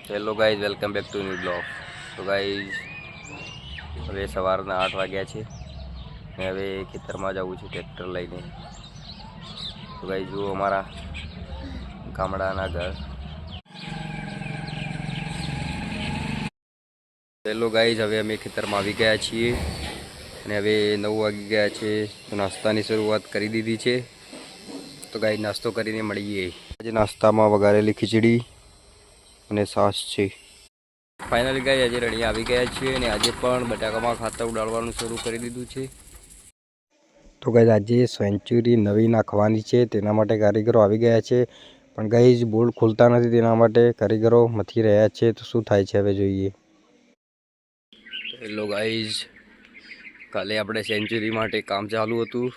Hello guys, welcome back to new blog. તો guys હવે સવારના 8 વાગ્યા છે ને હવે ખેતરમાં જવું છે ટ્રેક્ટર લઈને. તો ગાઈઝ જુઓ અમારા ગામડાના ઘર. હેલો ગાઈઝ, હવે અમે ખેતરમાં આવી ગયા છીએ અને હવે 9 વાગી ગયા છે. તો નાસ્તાની શરૂઆત કરી દીધી છે. તો ગાઈઝ નાસ્તો કરીને મળીએ. આજે નાસ્તામાં વઘારેલી ખીચડી અને છાશ છે. ફાઇનલી ગાઈઝ આજે રેડી આવી ગયા છીએ અને આજે પણ બટાકામાં ખાતર ઉડાડવાનું શરૂ કરી દીધું છે. તો ગાઈઝ આજે સેન્ચુરી નવી નાખવાની છે, તેના માટે કારીગરો આવી ગયા છે. પણ ગાઈઝ બોલ્ટ ખુલતા નથી, તેના માટે કારીગરો મથી રહ્યા છે. તો શું થાય છે હવે જોઈએ. હેલો ગાઈઝ, કાલે આપણે સેન્ચુરી માટે કામ ચાલુ હતું,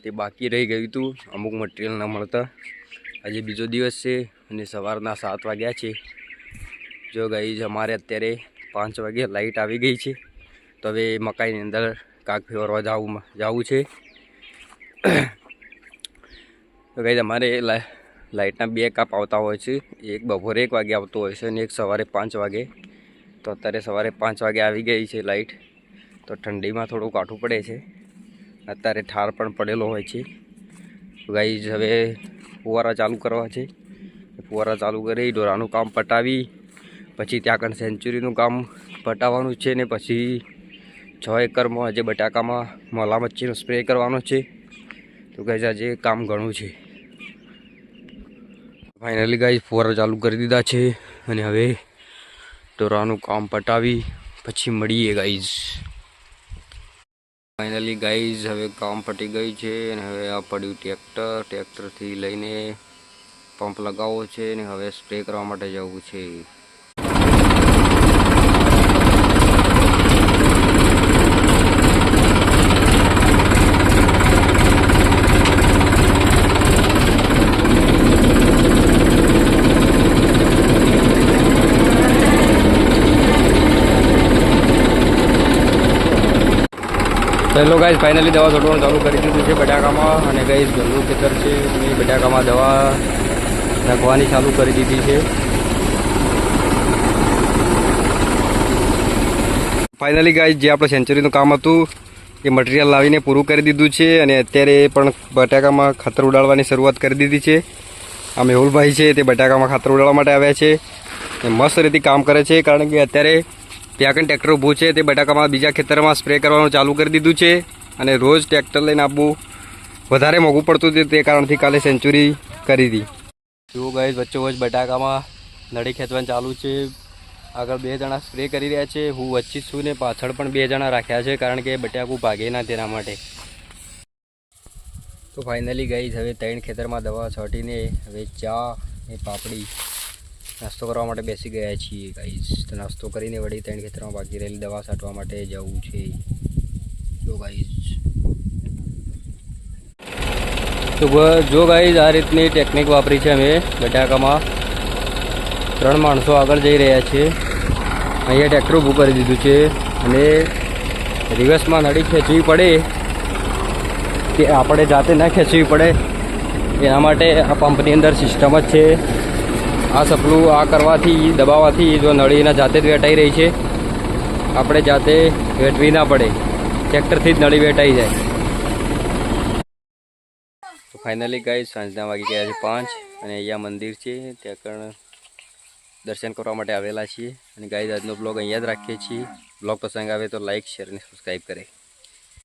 તે બાકી રહી ગયું હતું અમુક મટીરિયલ ન મળતા. આજે બીજો દિવસ છે અને સવારના 7 વાગ્યા છે. જો ગાઈઝ અમારે અત્યારે 5 વાગે લાઇટ આવી ગઈ છે. તો હવે મકાઈની અંદર કાક ફેરવા જવું છે. તો ગાઈઝ અમારે લાઇટના 2 કાપ આવતા હોય છે, એક બપોરે 1 વાગે આવતો હોય છે અને એક સવારે 5 વાગે. તો અત્યારે સવારે 5 વાગે આવી ગઈ છે લાઇટ. તો ઠંડીમાં થોડું કાઠું પડે છે, અત્યારે ઠાર પણ પડેલો હોય છે. ગાઈઝ હવે ફુવારા ચાલુ કરવા છે. ફુવારા ચાલુ કરી ઢોરાનું કામ પટાવી પછી ત્યાં આગળ સેન્ચુરીનું કામ પટાવવાનું છે ને પછી 6 એકરમાં આજે બટાકામાં મલા મચ્છીનો સ્પ્રે કરવાનો છે. તો ગાઈઝ આજે કામ ઘણું છે. ફાઇનલી ગાઈઝ ફુવારા ચાલુ કરી દીધા છે અને હવે ઢોરાનું કામ પટાવી પછી મળીએ ગાઈઝ. ફાઇનલી ગાઈઝ હવે કામ પટી ગયું છે અને હવે આ પડ્યું ટ્રેક્ટરથી લઈને પંપ લગાવવો છે અને હવે સ્પ્રે કરવા માટે જવું છે. હેલો ગાઈઝ, ફાઇનલી દવા છોડવાનું ચાલુ કરી દીધું છે બટાકામાં. અને ગાઈઝ ઘરનું ખેતર છે, મેં બટાકામાં દવા નાખવાની ચાલુ કરી દીધી છે. ફાઇનલી ગાઈઝ જે આપણે સેન્ચુરીનું કામ હતું એ મટીરિયલ લાવીને પૂરું કરી દીધું છે અને અત્યારે પણ બટાકામાં ખાતર ઉડાડવાની શરૂઆત કરી દીધી છે. આ મેહુલભાઈ છે તે બટાકામાં ખાતર ઉડાડવા માટે આવ્યા છે. એ મસ્ત રીતે કામ કરે છે, કારણ કે અત્યારે ત્યાં કંઈ ટ્રેક્ટર ઊભું છે તે બટાકામાં બીજા ખેતરમાં સ્પ્રે કરવાનું ચાલુ કરી દીધું છે. અને રોજ ટ્રેક્ટર લઈને આવવું વધારે મોંઘું પડતું હતું, તે કારણથી કાલે સેન્ચુરી કરી હતી. જો ગાઈઝ વચ્ચોવચ્ચ બટાકામાં નળી ખેંચવાનું ચાલુ છે. આગળ 2 જણા સ્પ્રે કરી રહ્યા છે, હું વચ્ચે છું ને પાછળ પણ 2 જણા રાખ્યા છે, કારણ કે બટાકું ભાગે ના તેના માટે. તો ફાઇનલી ગાઈઝ હવે 3 ખેતરમાં દવા છાંટીને હવે ચા ને પાપડી નાસ્તો કરવા માટે બેસી ગયા છીએ ગાઈઝ. તો નાસ્તો કરીને વળી 3 ખેતરમાં બાકી રહેલી દવા છાંટવા માટે જવું છે. જો ગાઈઝ જો ગાઈઝ આ રીતની ટેકનિક વાપરી છે અમે બટાકામાં. 3 માણસો આગળ જઈ રહ્યા છે. અહીંયા ટ્રેક્ટર ઊભું કરી દીધું છે અને રિવર્સમાં નળી ખેંચવી પડે કે આપણે જાતે ના ખેંચવી પડે એના માટે આ પંપની અંદર સિસ્ટમ જ છે. આ સપલું આ કરવાથી દબાવવાથી જો નળીના જાતે જ વેટાઈ રહી છે, આપણે જાતે વેટવી ના પડે, ટ્રેક્ટરથી જ નળી વેટાઈ જાય. તો ફાઇનલી ગાઈઝ સાંજના વાગી ગયા છે 5 અને અહીંયા મંદિર છે, ત્યાં દર્શન કરવા માટે આવેલા છીએ. અને ગાઈઝ આજનો બ્લોગ અહીંયા જ રાખીએ છીએ. બ્લોગ પસંદ આવે તો લાઇક, શેર અને સબસ્ક્રાઈબ કરે.